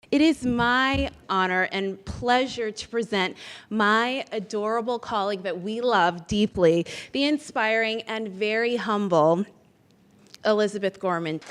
It is my honor and pleasure to present my adorable colleague that we love deeply, the inspiring and very humble Elizabeth Gorman.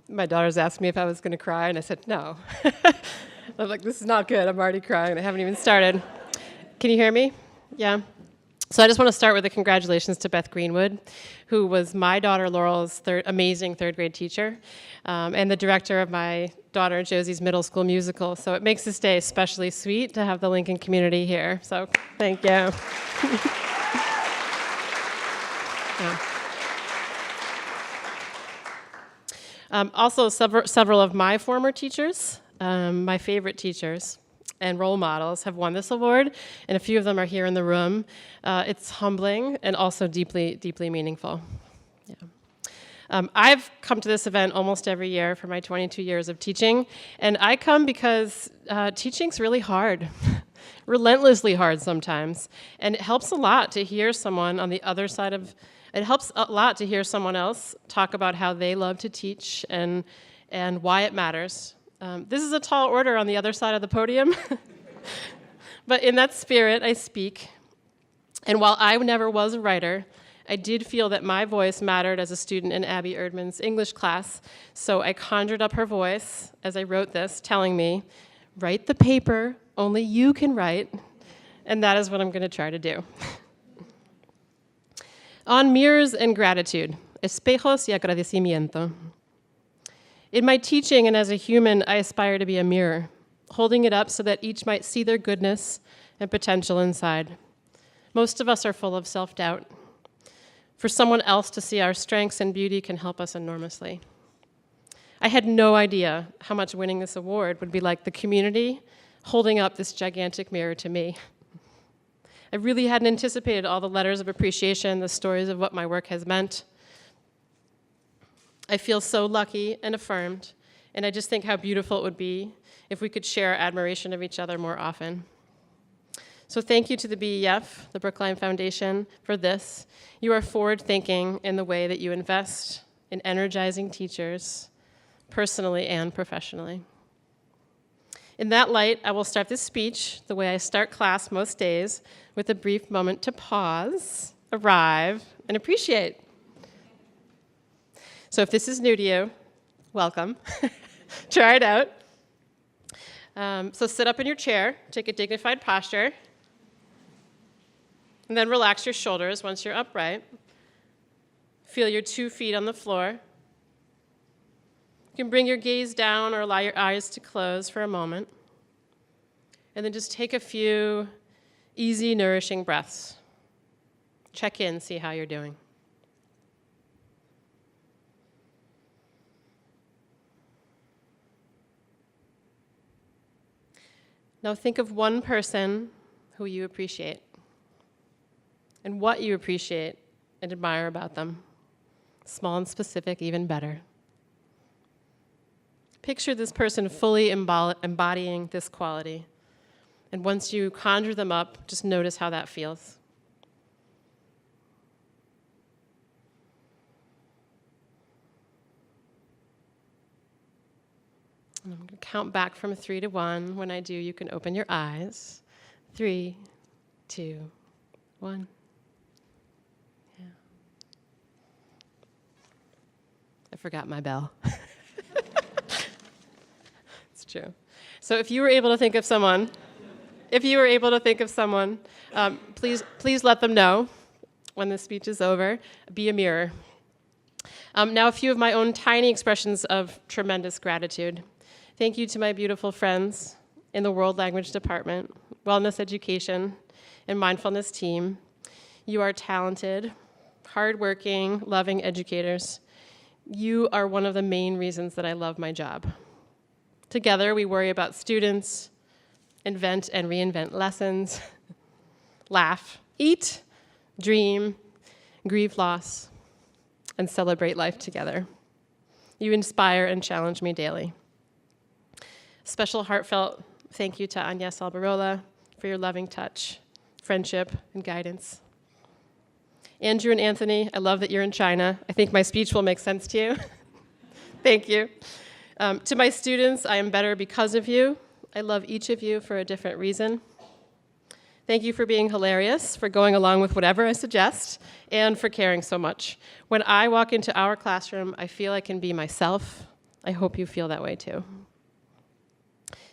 My daughters asked me if I was going to cry, and I said no. I'm like, this is not good. I'm already crying. I haven't even started. Can you hear me? Yeah? So I just want to start with a congratulations to Beth Greenwood, who was my daughter Laurel's amazing third grade teacher, and the director of my daughter Josie's middle school musical. So it makes this day especially sweet to have the Lincoln community here. So thank you. Yeah. Also, several of my former teachers, my favorite teachers and role models, have won this award, and a few of them are here in the room. It's humbling and also deeply, deeply meaningful. Yeah. I've come to this event almost every year for my 22 years of teaching, and I come because teaching's really hard, relentlessly hard sometimes, and it helps a lot to hear someone on the other side of It helps a lot to hear someone else talk about how they love to teach and why it matters. This is a tall order on the other side of the podium, but in that spirit I speak. And while I never was a writer, I did feel that my voice mattered as a student in Abby Erdman's English class, so I conjured up her voice as I wrote this, telling me, write the paper only you can write, and that is what I'm going to try to do. On mirrors and gratitude, espejos y agradecimiento. In my teaching and as a human, I aspire to be a mirror, holding it up so that each might see their goodness and potential inside. Most of us are full of self-doubt. For someone else to see our strengths and beauty can help us enormously. I had no idea how much winning this award would be like the community holding up this gigantic mirror to me. I really hadn't anticipated all the letters of appreciation, the stories of what my work has meant. I feel so lucky and affirmed, and I just think how beautiful it would be if we could share admiration of each other more often. So thank you to the BEF, the Brookline Foundation, for this. You are forward-thinking in the way that you invest in energizing teachers, personally and professionally. In that light, I will start this speech the way I start class most days, with a brief moment to pause, arrive, and appreciate. So if this is new to you, welcome. Try it out. So sit up in your chair, take a dignified posture, and then relax your shoulders once you're upright. Feel your 2 feet on the floor. You can bring your gaze down or allow your eyes to close for a moment. And then just take a few easy, nourishing breaths. Check in, see how you're doing. Now think of one person who you appreciate and what you appreciate and admire about them. Small and specific, even better. Picture this person fully embodying this quality. And once you conjure them up, just notice how that feels. And I'm going to count back from 3 to 1. When I do, you can open your eyes. 3, 2, 1. Yeah. I forgot my bell. It's true. So if you were able to think of someone, please let them know when the speech is over. Be a mirror. Now a few of my own tiny expressions of tremendous gratitude. Thank you to my beautiful friends in the World Language Department, Wellness Education, and Mindfulness team. You are talented, hardworking, loving educators. You are one of the main reasons that I love my job. Together, we worry about students, invent and reinvent lessons, laugh, eat, dream, grieve loss, and celebrate life together. You inspire and challenge me daily. Special heartfelt thank you to Agnes Alberola for your loving touch, friendship, and guidance. Andrew and Anthony, I love that you're in China. I think my speech will make sense to you. Thank you. To my students, I am better because of you. I love each of you for a different reason. Thank you for being hilarious, for going along with whatever I suggest, and for caring so much. When I walk into our classroom, I feel I can be myself. I hope you feel that way too.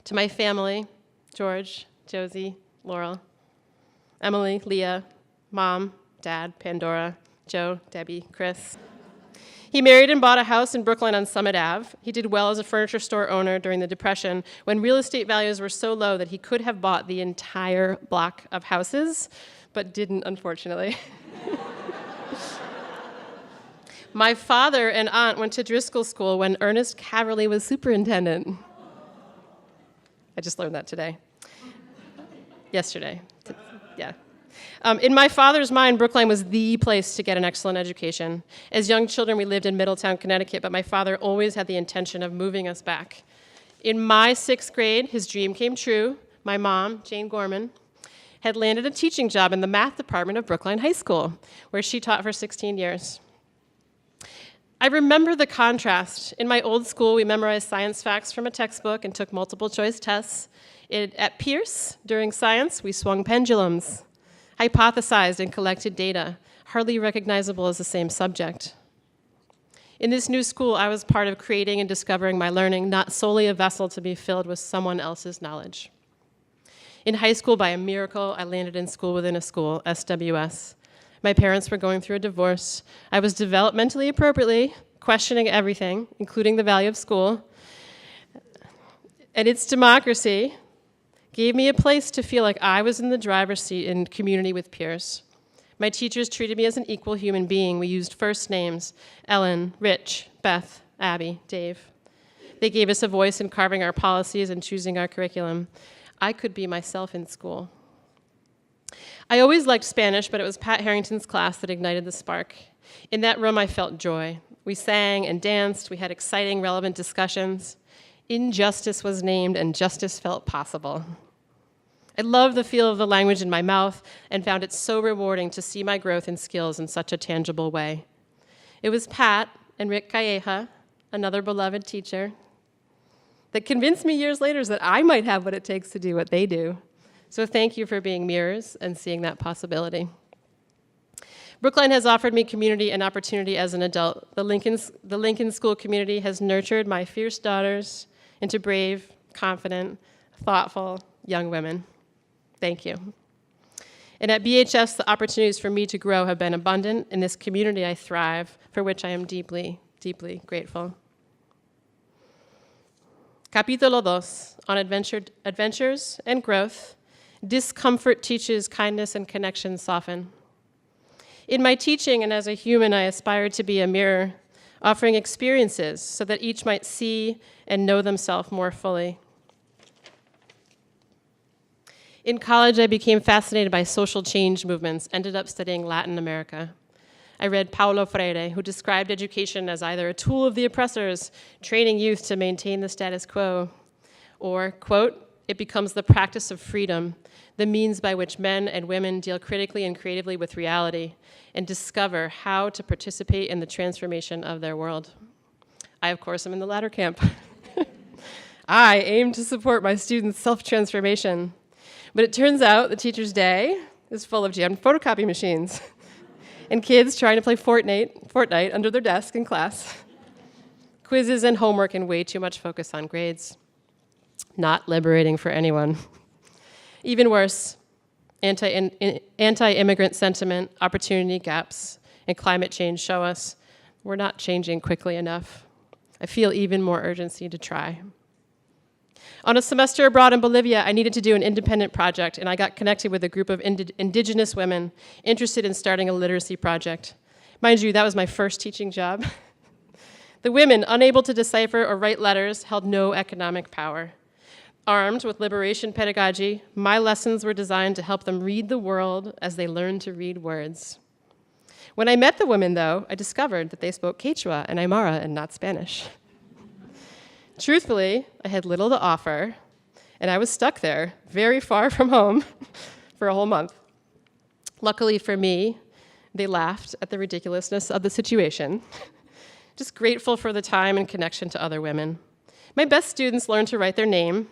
To my family, George, Josie, Laurel, Emily, Leah, Mom, Dad, Pandora, Joe, Debbie, Chris. He married and bought a house in Brookline on Summit Ave. He did well as a furniture store owner during the Depression when real estate values were so low that he could have bought the entire block of houses, but didn't, unfortunately. My father and aunt went to Driscoll School when Ernest Caverly was superintendent. I just learned that today. Yesterday. Yeah. In my father's mind, Brookline was the place to get an excellent education. As young children, we lived in Middletown, Connecticut, but my father always had the intention of moving us back. In my 6th grade, his dream came true. My mom, Jane Gorman, had landed a teaching job in the math department of Brookline High School, where she taught for 16 years. I remember the contrast. In my old school, we memorized science facts from a textbook and took multiple choice tests. At Pierce, during science, we swung pendulums, hypothesized and collected data, hardly recognizable as the same subject. In this new school, I was part of creating and discovering my learning, not solely a vessel to be filled with someone else's knowledge. In high school, by a miracle, I landed in school within a school, SWS. My parents were going through a divorce. I was developmentally appropriately questioning everything, including the value of school. And its democracy gave me a place to feel like I was in the driver's seat in community with peers. My teachers treated me as an equal human being. We used first names: Ellen, Rich, Beth, Abby, Dave. They gave us a voice in carving our policies and choosing our curriculum. I could be myself in school. I always liked Spanish, but it was Pat Harrington's class that ignited the spark. In that room, I felt joy. We sang and danced. We had exciting, relevant discussions. Injustice was named, and justice felt possible. I loved the feel of the language in my mouth and found it so rewarding to see my growth in skills in such a tangible way. It was Pat and Rick Calleja, another beloved teacher, that convinced me years later that I might have what it takes to do what they do. So thank you for being mirrors and seeing that possibility. Brookline has offered me community and opportunity as an adult. The Lincoln School community has nurtured my fierce daughters into brave, confident, thoughtful young women. Thank you. And at BHS, the opportunities for me to grow have been abundant. In this community, I thrive, for which I am deeply, deeply grateful. Capítulo 2, on adventures and growth. Discomfort teaches, kindness and connection soften. In my teaching and as a human, I aspire to be a mirror, offering experiences so that each might see and know themselves more fully. In college, I became fascinated by social change movements, ended up studying Latin America. I read Paulo Freire, who described education as either a tool of the oppressors, training youth to maintain the status quo, or, quote, it becomes the practice of freedom, the means by which men and women deal critically and creatively with reality and discover how to participate in the transformation of their world. I, of course, am in the latter camp. I aim to support my students' self-transformation. But it turns out the teacher's day is full of jammed photocopy machines and kids trying to play Fortnite under their desk in class, quizzes and homework, and way too much focus on grades. Not liberating for anyone. Even worse, anti-immigrant sentiment, opportunity gaps, and climate change show us we're not changing quickly enough. I feel even more urgency to try. On a semester abroad in Bolivia, I needed to do an independent project, and I got connected with a group of indigenous women interested in starting a literacy project. Mind you, that was my first teaching job. The women, unable to decipher or write letters, held no economic power. Armed with liberation pedagogy, my lessons were designed to help them read the world as they learned to read words. When I met the women, though, I discovered that they spoke Quechua and Aymara and not Spanish. Truthfully, I had little to offer, and I was stuck there, very far from home, for a whole month. Luckily for me, they laughed at the ridiculousness of the situation. Just grateful for the time and connection to other women. My best students learned to write their name,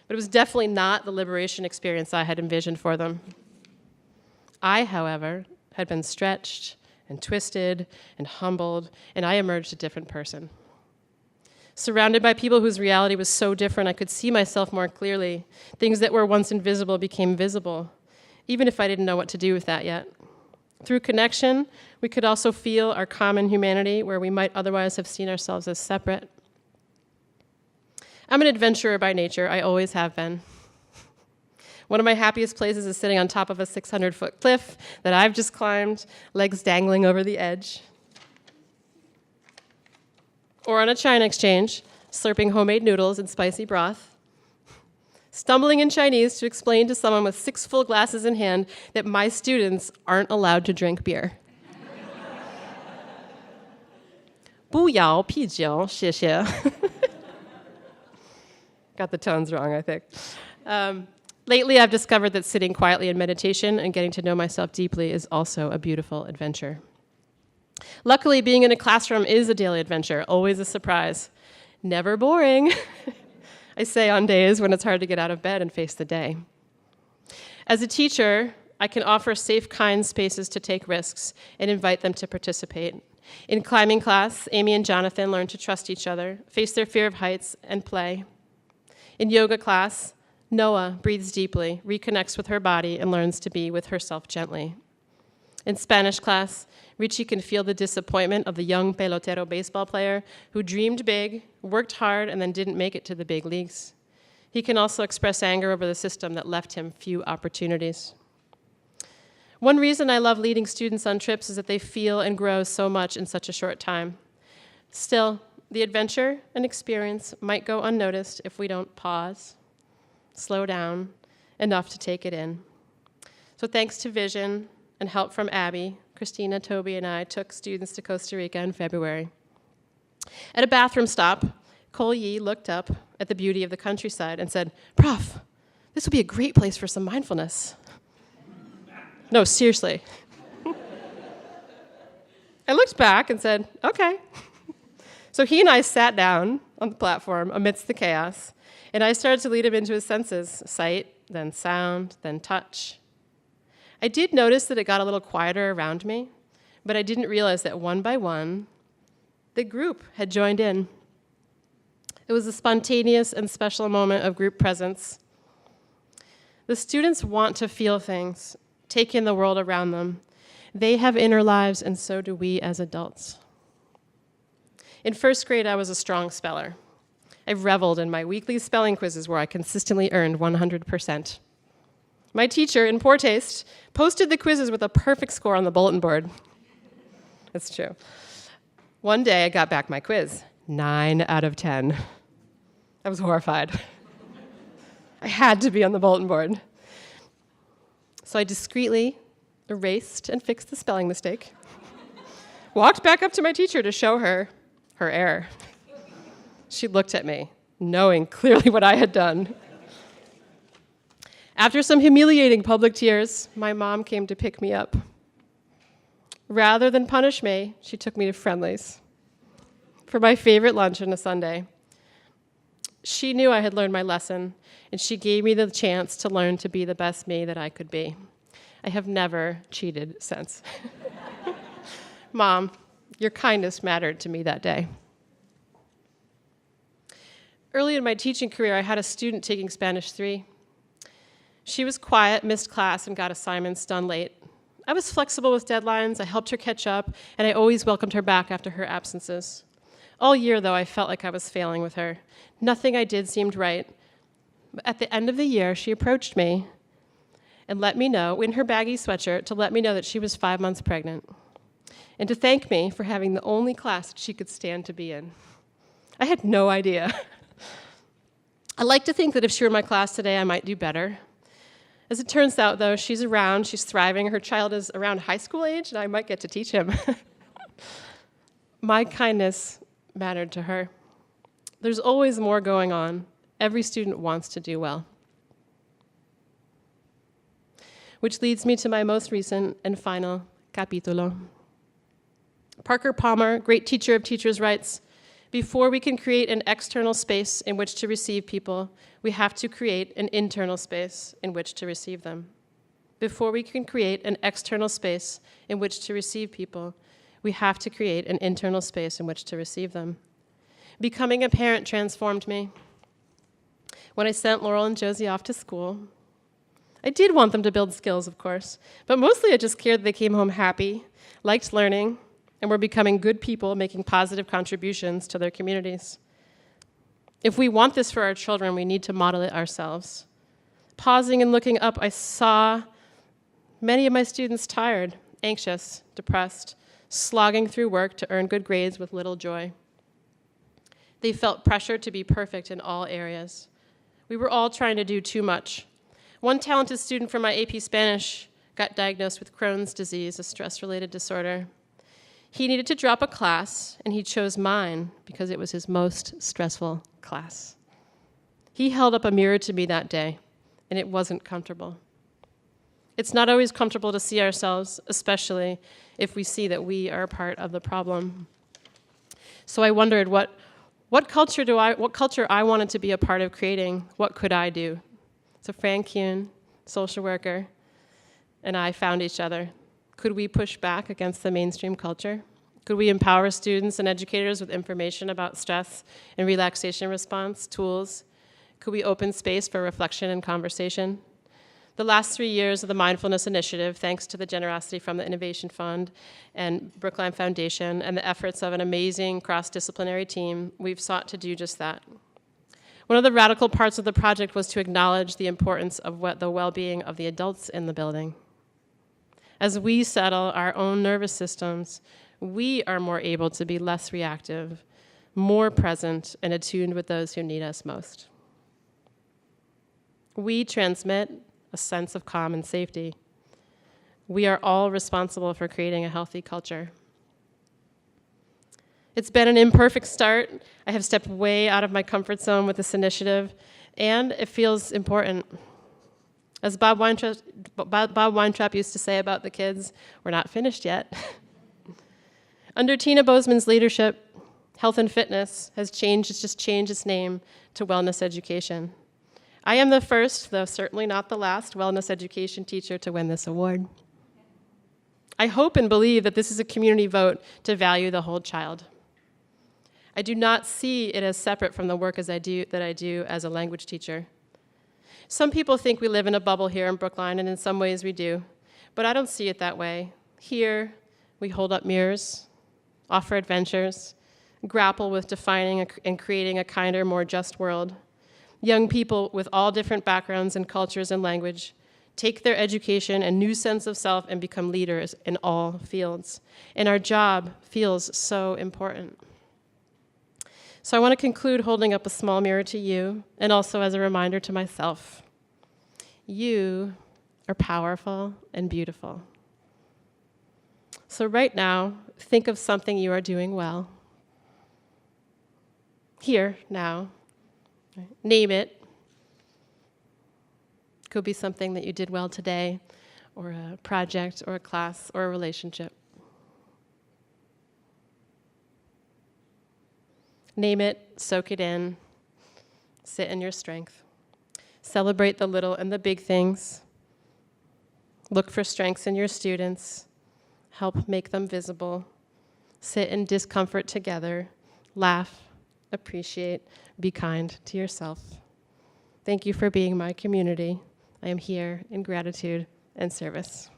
but it was definitely not the liberation experience I had envisioned for them. I, however, had been stretched and twisted and humbled, and I emerged a different person. Surrounded by people whose reality was so different, I could see myself more clearly. Things that were once invisible became visible, even if I didn't know what to do with that yet. Through connection, we could also feel our common humanity where we might otherwise have seen ourselves as separate. I'm an adventurer by nature. I always have been. One of my happiest places is sitting on top of a 600-foot cliff that I've just climbed, legs dangling over the edge. Or on a China exchange, slurping homemade noodles and spicy broth. Stumbling in Chinese to explain to someone with 6 full glasses in hand that my students aren't allowed to drink beer. 不要啤酒，谢谢. Got the tones wrong, I think. Lately, I've discovered that sitting quietly in meditation and getting to know myself deeply is also a beautiful adventure. Luckily, being in a classroom is a daily adventure, always a surprise. Never boring, I say on days when it's hard to get out of bed and face the day. As a teacher, I can offer safe, kind spaces to take risks and invite them to participate. In climbing class, Amy and Jonathan learn to trust each other, face their fear of heights, and play. In yoga class, Noah breathes deeply, reconnects with her body, and learns to be with herself gently. In Spanish class, Richie can feel the disappointment of the young pelotero baseball player who dreamed big, worked hard, and then didn't make it to the big leagues. He can also express anger over the system that left him few opportunities. One reason I love leading students on trips is that they feel and grow so much in such a short time. Still, the adventure and experience might go unnoticed if we don't pause, slow down, enough to take it in. So thanks to Vision and help from Abby, Christina, Toby, and I took students to Costa Rica in February. At a bathroom stop, Cole Yee looked up at the beauty of the countryside and said, "Prof, this would be a great place for some mindfulness." No, seriously. I looked back and said, "Okay." So he and I sat down on the platform amidst the chaos, and I started to lead him into his senses, sight, then sound, then touch. I did notice that it got a little quieter around me, but I didn't realize that one by one, the group had joined in. It was a spontaneous and special moment of group presence. The students want to feel things, take in the world around them. They have inner lives, and so do we as adults. In first grade, I was a strong speller. I reveled in my weekly spelling quizzes where I consistently earned 100%. My teacher, in poor taste, posted the quizzes with a perfect score on the bulletin board. It's true. One day, I got back my quiz, 9 out of 10. I was horrified. I had to be on the bulletin board. So I discreetly erased and fixed the spelling mistake, walked back up to my teacher to show her her error. She looked at me, knowing clearly what I had done. After some humiliating public tears, my mom came to pick me up. Rather than punish me, she took me to Friendly's for my favorite lunch on a Sunday. She knew I had learned my lesson, and she gave me the chance to learn to be the best me that I could be. I have never cheated since. Mom, your kindness mattered to me that day. Early in my teaching career, I had a student taking Spanish 3. She was quiet, missed class, and got assignments done late. I was flexible with deadlines, I helped her catch up, and I always welcomed her back after her absences. All year, though, I felt like I was failing with her. Nothing I did seemed right. But at the end of the year, she approached me and let me know, in her baggy sweatshirt, to let me know that she was 5 months pregnant, and to thank me for having the only class she could stand to be in. I had no idea. I like to think that if she were in my class today, I might do better. As it turns out, though, she's around, she's thriving, her child is around high school age, and I might get to teach him. My kindness mattered to her. There's always more going on. Every student wants to do well. Which leads me to my most recent and final capítulo. Parker Palmer, great teacher of teachers, writes, "Before we can create an external space in which to receive people, we have to create an internal space in which to receive them. Before we can create an external space in which to receive people, we have to create an internal space in which to receive them." Becoming a parent transformed me. When I sent Laurel and Josie off to school, I did want them to build skills, of course, but mostly I just cared that they came home happy, liked learning, and were becoming good people making positive contributions to their communities. If we want this for our children, we need to model it ourselves. Pausing and looking up, I saw many of my students tired, anxious, depressed, slogging through work to earn good grades with little joy. They felt pressure to be perfect in all areas. We were all trying to do too much. One talented student from my AP Spanish got diagnosed with Crohn's disease, a stress-related disorder. He needed to drop a class, and he chose mine because it was his most stressful class. He held up a mirror to me that day, and it wasn't comfortable. It's not always comfortable to see ourselves, especially if we see that we are a part of the problem. So I wondered what culture I wanted to be a part of creating. What could I do? So Fran Kuhn, social worker, and I found each other. Could we push back against the mainstream culture? Could we empower students and educators with information about stress and relaxation response tools? Could we open space for reflection and conversation? The last 3 years of the Mindfulness Initiative, thanks to the generosity from the Innovation Fund and Brookline Foundation and the efforts of an amazing cross-disciplinary team, we've sought to do just that. One of the radical parts of the project was to acknowledge the importance of the well-being of the adults in the building. As we settle our own nervous systems, we are more able to be less reactive, more present, and attuned with those who need us most. We transmit a sense of calm and safety. We are all responsible for creating a healthy culture. It's been an imperfect start. I have stepped way out of my comfort zone with this initiative, and it feels important. As Bob Weintraub used to say about the kids, we're not finished yet. Under Tina Bozeman's leadership, Health and Fitness has just changed its name to Wellness Education. I am the first, though certainly not the last, wellness education teacher to win this award. I hope and believe that this is a community vote to value the whole child. I do not see it as separate from the work that I do as a language teacher. Some people think we live in a bubble here in Brookline, and in some ways we do, but I don't see it that way. Here, we hold up mirrors, offer adventures, grapple with defining and creating a kinder, more just world. Young people with all different backgrounds and cultures and language take their education and new sense of self and become leaders in all fields. And our job feels so important. So I want to conclude holding up a small mirror to you, and also as a reminder to myself. You are powerful and beautiful. So right now, think of something you are doing well. Here, now. Name it. Could be something that you did well today, or a project, or a class, or a relationship. Name it, soak it in, sit in your strength. Celebrate the little and the big things. Look for strengths in your students. Help make them visible. Sit in discomfort together. Laugh, appreciate, be kind to yourself. Thank you for being my community. I am here in gratitude and service.